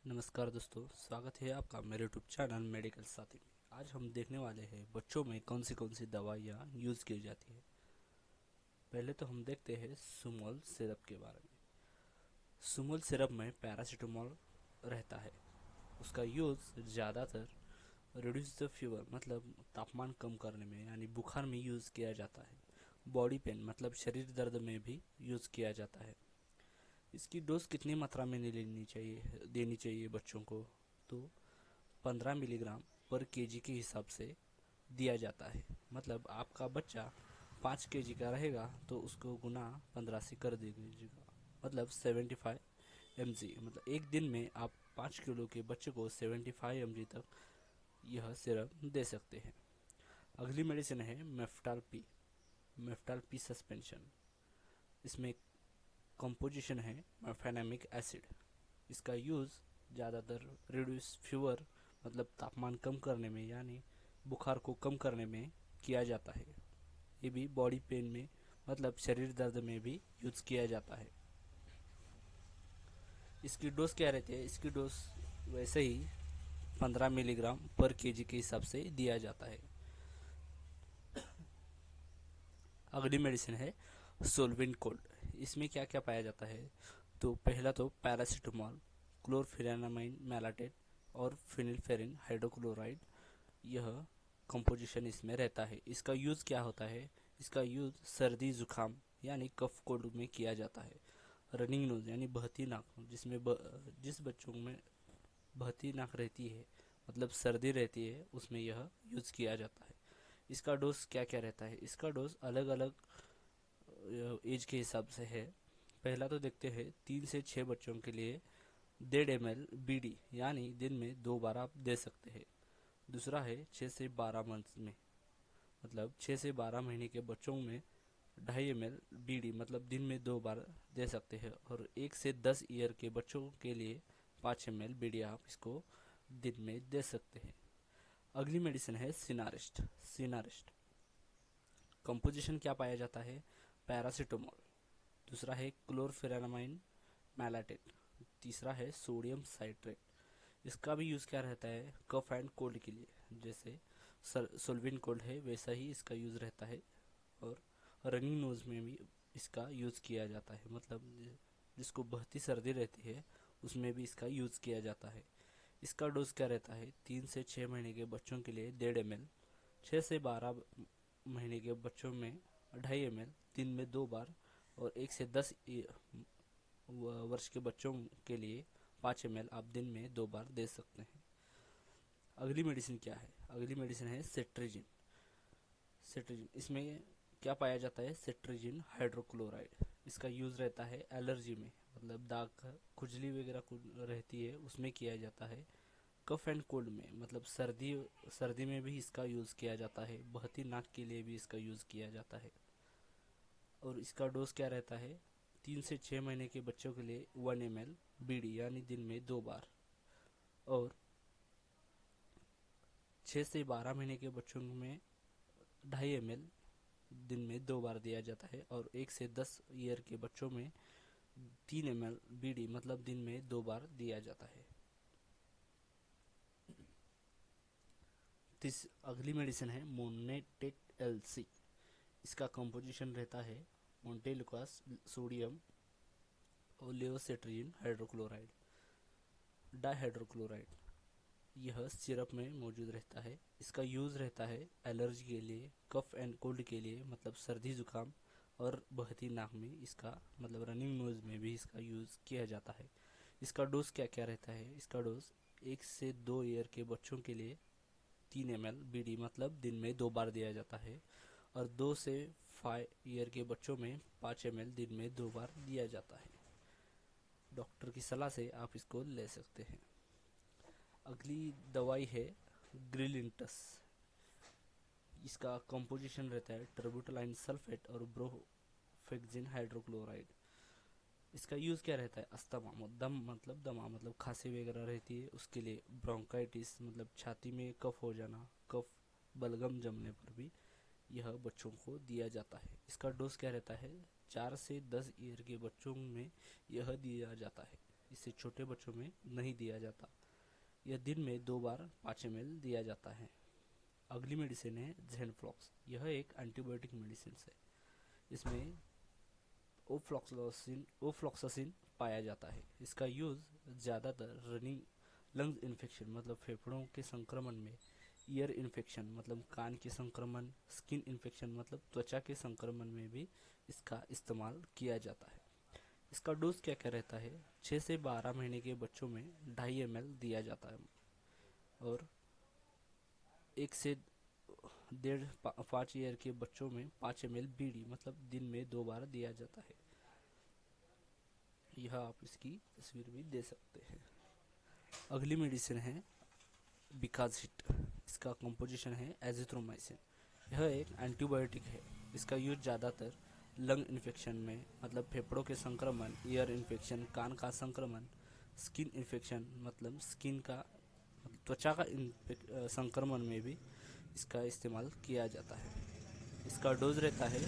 नमस्कार दोस्तों, स्वागत है आपका मेरे यूट्यूब चैनल मेडिकल साथी में। आज हम देखने वाले हैं बच्चों में कौन सी दवाइयाँ यूज़ की जाती है। पहले तो हम देखते हैं सुमोल सिरप के बारे में। सुमोल सिरप में पैरासीटामोल रहता है। उसका यूज़ ज़्यादातर रिड्यूस द फीवर मतलब तापमान कम करने में यानी बुखार में यूज़ किया जाता है। बॉडी पेन मतलब शरीर दर्द में भी यूज़ किया जाता है। इसकी डोज कितनी मात्रा में नहीं देनी चाहिए बच्चों को, तो 15 मिलीग्राम पर केजी के हिसाब से दिया जाता है। मतलब आपका बच्चा 5 केजी का रहेगा तो उसको गुना 15 से कर दीजिएगा, मतलब 75 mg। मतलब एक दिन में आप 5 किलो के बच्चे को 75 mg तक यह सिरप दे सकते हैं। अगली मेडिसिन है मेफ्टाल पी सस्पेंशन। इसमें कंपोजिशन है मेफेनेमिक एसिड। इसका यूज़ ज़्यादातर रिड्यूस फीवर मतलब तापमान कम करने में यानी बुखार को कम करने में किया जाता है। ये भी बॉडी पेन में मतलब शरीर दर्द में भी यूज़ किया जाता है। इसकी डोज क्या रहती है? इसकी डोज वैसे ही 15 मिलीग्राम पर केजी के हिसाब से दिया जाता है। अगली मेडिसिन है सोलविन कोल्ड। इसमें क्या क्या पाया जाता है? तो पहला तो पैरासीटामोल, क्लोरफेनामाइन मैलाटेट और फिनिलफेरिन हाइड्रोक्लोराइड, यह कंपोजिशन इसमें रहता है। इसका यूज़ क्या होता है? इसका यूज़ सर्दी जुकाम यानी कफ कोल्ड में किया जाता है। रनिंग नोज यानी बहती नाक, जिस बच्चों में बहती नाक रहती है मतलब सर्दी रहती है उसमें यह यूज़ किया जाता है। इसका डोज क्या क्या रहता है? इसका डोज अलग अलग एज के हिसाब से है। पहला तो देखते हैं 3 से 6 बच्चों के लिए 1.5 ml बीडी यानी दिन में 2 बार आप दे सकते हैं। दूसरा है 6 से 12 मंथ में, मतलब 6 से 12 महीने के बच्चों में 2.5 ml बीडी मतलब दिन में 2 बार दे सकते हैं। और 1 से 10 ईयर के बच्चों के लिए 5 ml बीडी आप इसको दिन में दे सकते हैं। अगली मेडिसिन है सिनारिस्ट। कंपोजिशन क्या पाया जाता है? पैरासीटामोल। दूसरा है क्लोरफेनामाइन मैलाटेट। तीसरा है सोडियम साइट्रेट। इसका भी यूज़ क्या रहता है? कफ एंड कोल्ड के लिए। जैसे सोलविन कोल्ड है वैसा ही इसका यूज़ रहता है। और रनिंग नोज में भी इसका यूज़ किया जाता है, मतलब जिसको बहती सर्दी रहती है उसमें भी इसका यूज़ किया जाता है। इसका डोज क्या रहता है? 3 से 6 महीने के बच्चों के लिए 1.5 ml, 6 से 12 महीने के बच्चों में 2.5 ml दिन में 2 बार, और 1 से 10 वर्ष के बच्चों के लिए 5 ml आप दिन में 2 बार दे सकते हैं। अगली मेडिसिन क्या है? अगली मेडिसिन है सेट्रिजिन। इसमें क्या पाया जाता है? Cetirizine hydrochloride. इसका यूज़ रहता है एलर्जी में, मतलब दाग खुजली वगैरह रहती है उसमें किया जाता है। कफ एंड कोल्ड में मतलब सर्दी में भी इसका यूज़ किया जाता है। बहती नाक के लिए भी इसका यूज़ किया जाता है। और इसका डोज क्या रहता है? 3 से 6 महीने के बच्चों के लिए 1 ml बीडी यानी दिन में 2 बार, और 6 से 12 महीने के बच्चों में 2.5 ml दिन में 2 बार दिया जाता है। और 1 से 10 ईयर के बच्चों में 3 ml बीडी मतलब दिन में 2 बार दिया जाता है। अगली मेडिसिन है मोनेटेट एलसी। इसका कंपोजिशन रहता है मोन्टेलुकास, सोडियम और लेओसेट्रिन हाइड्रोक्लोराइड, डाइहाइड्रोक्लोराइड। यह सिरप में मौजूद रहता है। इसका यूज़ रहता है एलर्जी के लिए, कफ एंड कोल्ड के लिए मतलब सर्दी जुकाम और बहती नाक में इसका मतलब रनिंग नोज में भी इसका यूज़ किया जाता है। इसका डोज क्या क्या रहता है? इसका डोज 1 से 2 ईयर के बच्चों के लिए 3 ml बीडी मतलब दिन में 2 बार दिया जाता है। और 2 से 5 ईयर के बच्चों में 5 ml दिन में 2 बार दिया जाता है। डॉक्टर की सलाह से आप इसको ले सकते हैं। अगली दवाई है ग्रिलिंटस। इसका कंपोजिशन रहता है टर्बुटलाइन सल्फेट और ब्रोफेक्जिन हाइड्रोक्लोराइड। इसका यूज़ क्या रहता है? अस्थमा दमा मतलब खांसी वगैरह रहती है उसके लिए, ब्रोंकाइटिस मतलब छाती में कफ हो जाना, कफ बलगम जमने पर भी यह बच्चों को दिया जाता है। इसका डोज क्या रहता है? 4 से 10 ईयर के बच्चों में यह दिया जाता है। इसे छोटे बच्चों में नहीं दिया जाता। यह दिन में 2 बार 5 ml दिया जाता है। अगली मेडिसिन है ज़ेनफ्लॉक्स। यह एक एंटीबायोटिक मेडिसिन है। इसमें ओफ्लॉक्सासिन पाया जाता है। इसका यूज़ ज़्यादातर रनिंग लंग्स इन्फेक्शन मतलब फेफड़ों के संक्रमण में, ईयर इन्फेक्शन मतलब कान के संक्रमण, स्किन इन्फेक्शन मतलब त्वचा के संक्रमण में भी इसका इस्तेमाल किया जाता है। इसका डोज क्या क्या रहता है? 6 से 12 महीने के बच्चों में 2.5 ml दिया जाता है और 1 से 1.5 ईयर के बच्चों में 5 ml बीडी मतलब दिन में 2 बार दिया जाता है। यह आप इसकी तस्वीर भी दे सकते हैं। अगली मेडिसिन है बिकाज़िट। इसका कंपोजिशन है एजिथ्रोमाइसिन। यह एक एंटीबायोटिक है। इसका यूज ज़्यादातर लंग इन्फेक्शन में मतलब फेफड़ों के संक्रमण, ईयर इन्फेक्शन, कान का संक्रमण, स्किन इन्फेक्शन मतलब स्किन का त्वचा का संक्रमण में भी इसका इस्तेमाल किया जाता है। इसका डोज रहता है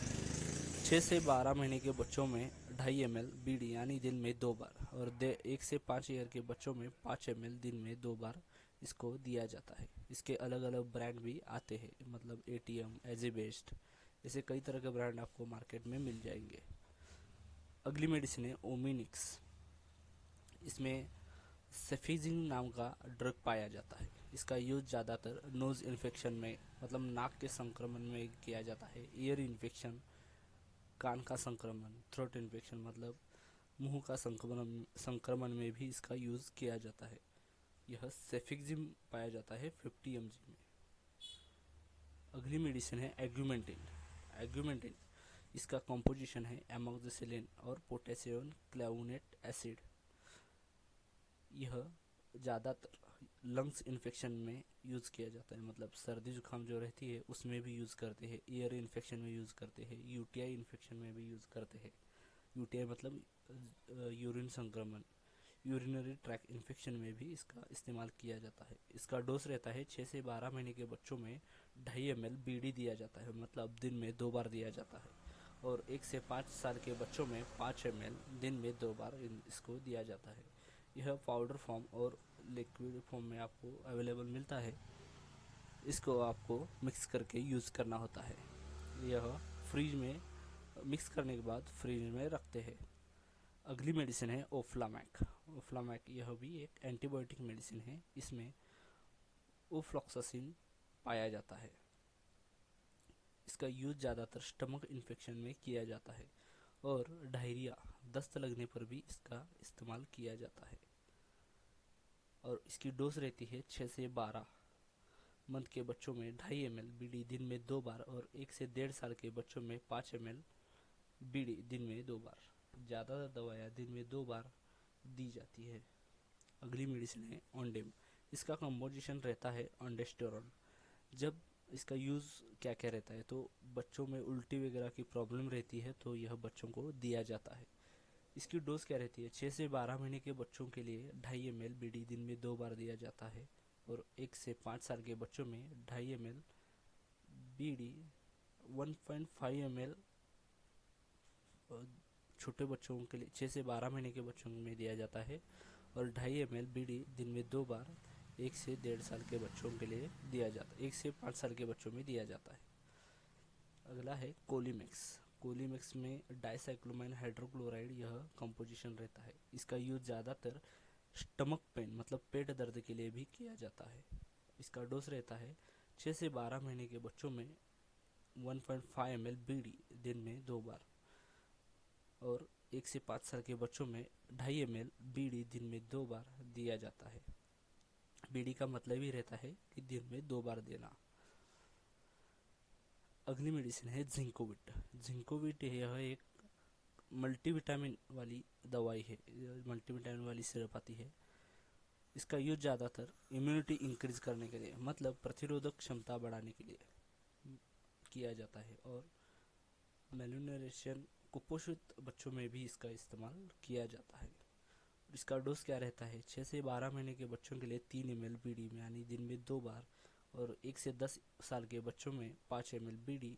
6 से 12 महीने के बच्चों में 2.5 ml बीडी यानी दिन में 2 बार और 1 से 5 ईयर के बच्चों में 5 ml दिन में 2 बार इसको दिया जाता है। इसके अलग अलग ब्रांड भी आते हैं मतलब एटीएम, एजीबेस्ट, ऐसे कई तरह के ब्रांड आपको मार्केट में मिल जाएंगे। अगली मेडिसिन है ओमिनिक्स। इसमें सेफिजिन नाम का ड्रग पाया जाता है। इसका यूज ज़्यादातर नोज़ इन्फेक्शन में मतलब नाक के संक्रमण में किया जाता है, ईयर इन्फेक्शन, कान का संक्रमण, थ्रोट इन्फेक्शन मतलब मुंह का संक्रमण में भी इसका यूज़ किया जाता है। यह सेफिक्जिम पाया जाता है 50 mg में। अगली मेडिसिन है एग्यूमेंटिन। एग्यूमेंटिन इसका कंपोजिशन है एमोक्सिसिलिन और पोटेशियम क्लेवोनेट एसिड। यह ज़्यादातर लंग्स इन्फेक्शन में यूज़ किया जाता है मतलब सर्दी जुकाम जो रहती है उसमें भी यूज़ करते हैं, ईयर इन्फेक्शन में यूज़ करते हैं, यूटीआई इन्फेक्शन में भी यूज़ करते हैं। यूटीआई मतलब यूरिन संक्रमण, यूरिनरी ट्रैक इन्फेक्शन में भी इसका इस्तेमाल किया जाता है। इसका डोज रहता है 6 से 12 महीने के बच्चों में 2.5 ml बीडी दिया जाता है मतलब दिन में 2 बार दिया जाता है और 1 से 5 साल के बच्चों में 5 ml दिन में 2 बार इसको दिया जाता है। यह पाउडर फॉर्म और लिक्विड फॉर्म में आपको अवेलेबल मिलता है। इसको आपको मिक्स करके यूज़ करना होता है। यह फ्रीज में मिक्स करने के बाद फ्रीज में रखते हैं। अगली मेडिसिन है ओफ्लामैक। ओफ्लामैक यह भी एक एंटीबायोटिक मेडिसिन है। इसमें ओफ्लॉक्सासिन पाया जाता है। इसका यूज ज़्यादातर स्टमक इन्फेक्शन में किया जाता है और डायरिया, दस्त लगने पर भी इसका इस्तेमाल किया जाता है और इसकी डोज रहती है 6 से 12 मंथ के बच्चों में 2.5 ml बीडी दिन में 2 बार और 1 से 1.5 साल के बच्चों में 5 ml बीडी दिन में 2 बार। ज़्यादातर दवाइयाँ दिन में 2 बार दी जाती है। अगली मेडिसिन है ऑन्डेम। इसका कंपोजिशन रहता है ऑन्डेस्टेरॉन। जब इसका यूज़ क्या क्या रहता है तो बच्चों में उल्टी वगैरह की प्रॉब्लम रहती है तो यह बच्चों को दिया जाता है। इसकी डोज क्या रहती है? 6 से 12 महीने के बच्चों के लिए 2.5 ml बीडी दिन में 2 बार दिया जाता है और 1 से 5 साल के बच्चों में 2.5 ml बीडी 1.5 ml छोटे बच्चों के लिए 6 से 12 महीने के बच्चों में दिया जाता है और 2.5 ml बीडी दिन में 2 बार 1 से 1.5 साल के बच्चों के लिए दिया जाता है, 1 से 5 साल के बच्चों में दिया जाता है। अगला है कोलीमिक्स। कोलीमिक्स में डाइसाइक्लोमाइन हाइड्रोक्लोराइड यह कंपोजिशन रहता है। इसका यूज ज़्यादातर स्टमक पेन मतलब पेट दर्द के लिए भी किया जाता है। इसका डोज रहता है 6 से 12 महीने के बच्चों में 1.5 ml बीडी दिन में 2 बार और 1 से 5 साल के बच्चों में 2.5 ml बीडी दिन में 2 बार दिया जाता है। बीडी का मतलब ही रहता है कि दिन में 2 बार देना। अगली मेडिसिन है जिंकोविट। जिंकोविट यह एक मल्टीविटामिन वाली दवाई है, मल्टीविटामिन वाली सिरप आती है। इसका यूज ज़्यादातर इम्यूनिटी इंक्रीज करने के लिए मतलब प्रतिरोधक क्षमता बढ़ाने के लिए किया जाता है और मेलन्यूट्रिशन कुपोषित बच्चों में भी इसका इस्तेमाल किया जाता है। इसका डोज क्या रहता है? 6 से 12 महीने के बच्चों के लिए 3 ml बीडी में यानी दिन में 2 बार और 1 से 10 साल के बच्चों में 5 ml बीडी